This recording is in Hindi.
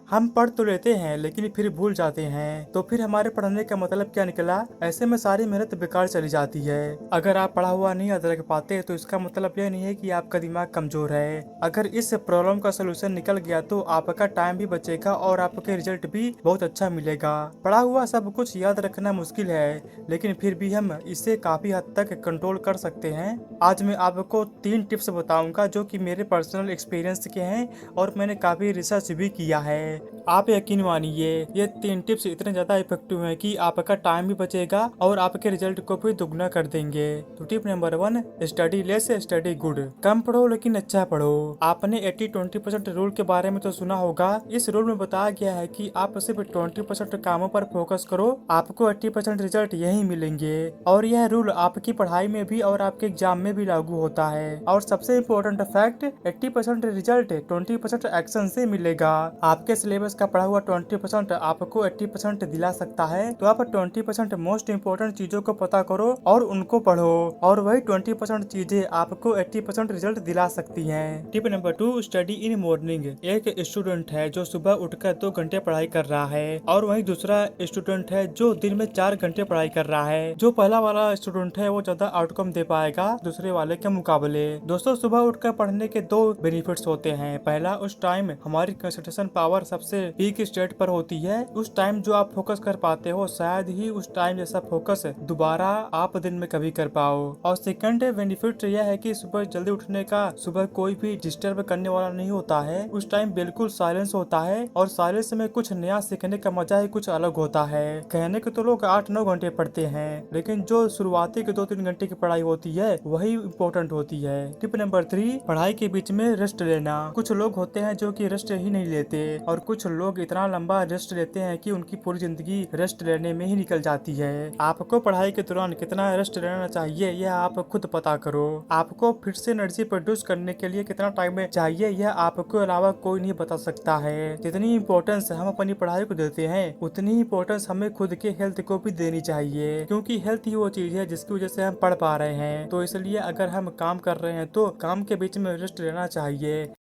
हम पढ़ तो लेते हैं लेकिन फिर भूल जाते हैं, तो फिर हमारे पढ़ने का मतलब क्या निकला। ऐसे में सारी मेहनत बेकार चली जाती है। अगर आप पढ़ा हुआ नहीं याद रख पाते तो इसका मतलब यह नहीं है कि आपका दिमाग कमजोर है। अगर इस प्रॉब्लम का सोल्यूशन निकल गया तो आपका टाइम भी बचेगा और आपके रिजल्ट भी बहुत अच्छा मिलेगा। पढ़ा हुआ सब कुछ याद रखना मुश्किल है, लेकिन फिर भी हम इसे काफी हद तक कंट्रोल कर सकते हैं। आज मैं आपको 3 टिप्स बताऊंगा जो कि मेरे पर्सनल एक्सपीरियंस के हैं और मैंने काफी रिसर्च भी किया है। आप यकीन मानिए ये 3 टिप्स इतने ज्यादा इफेक्टिव हैं कि आपका टाइम भी बचेगा और आपके रिजल्ट को भी दुगना कर देंगे। तो tip number 1, study less study good. कम पढ़ो लेकिन अच्छा पढ़ो। आपने 80-20% रूल के बारे में तो सुना होगा। इस रूल में बताया गया है कि आप सिर्फ 20% कामों पर फोकस करो, आपको 80% रिजल्ट यही मिलेंगे। और यह रूल आपकी पढ़ाई में भी और आपके एग्जाम में भी लागू होता है। और सबसे इम्पोर्टेंट फैक्ट, 80% रिजल्ट 20% एक्शन से मिलेगा। आपके सिलेबस का पढ़ा हुआ 20% आपको 80% दिला सकता है, तो आप 20% मोस्ट इम्पोर्टेंट चीजों को पता करो और उनको पढ़ो, और वही 20% चीजें आपको 80% रिजल्ट दिला सकती हैं। Tip number 2, study in morning. एक स्टूडेंट है जो सुबह उठकर 2 घंटे पढ़ाई कर रहा है और वही दूसरा स्टूडेंट है जो दिन में 4 घंटे पढ़ाई कर रहा है। जो पहला वाला स्टूडेंट है वो ज्यादा आउटकम दे पाएगा दूसरे वाले के मुकाबले। दोस्तों, सुबह उठकर पढ़ने के 2 बेनिफिट्स होते हैं। पहला, उस टाइम हमारी कंसंट्रेशन पावर सबसे पीक स्टेट पर होती है। उस टाइम जो आप फोकस कर पाते हो शायद ही उस टाइम जैसा फोकस दोबारा आप दिन में कभी कर पाओ। और सेकंड बेनिफिट यह है कि सुबह जल्दी उठने का, सुबह कोई भी डिस्टर्ब करने वाला नहीं होता है। उस टाइम बिल्कुल साइलेंस होता है और साइलेंस में कुछ नया सीखने का मजा ही कुछ अलग होता है। कहने के तो लोग 8-9 घंटे पढ़ते हैं, लेकिन जो शुरुआती के 2-3 घंटे की पढ़ाई होती है वही इम्पोर्टेंट होती है। टिप नंबर 3, पढ़ाई के बीच में रेस्ट लेना। कुछ लोग होते हैं जो कि रेस्ट ही नहीं लेते और कुछ लोग इतना लंबा रेस्ट लेते हैं कि उनकी पूरी जिंदगी रेस्ट लेने में ही निकल जाती है। आपको पढ़ाई के दौरान कितना रेस्ट लेना चाहिए यह आप खुद पता करो। आपको फिर से एनर्जी प्रोड्यूस करने के लिए कितना टाइम चाहिए यह आपको अलावा कोई नहीं बता सकता है। जितनी इम्पोर्टेंस हम अपनी पढ़ाई को देते हैं उतनी इम्पोर्टेंस हमें खुद के हेल्थ को भी देनी चाहिए, क्योंकि हेल्थ ही वो चीज है जिसकी वजह से हम पढ़ पा रहे हैं। तो इसलिए अगर हम काम कर रहे हैं तो काम के बीच में रेस्ट लेना चाहिए।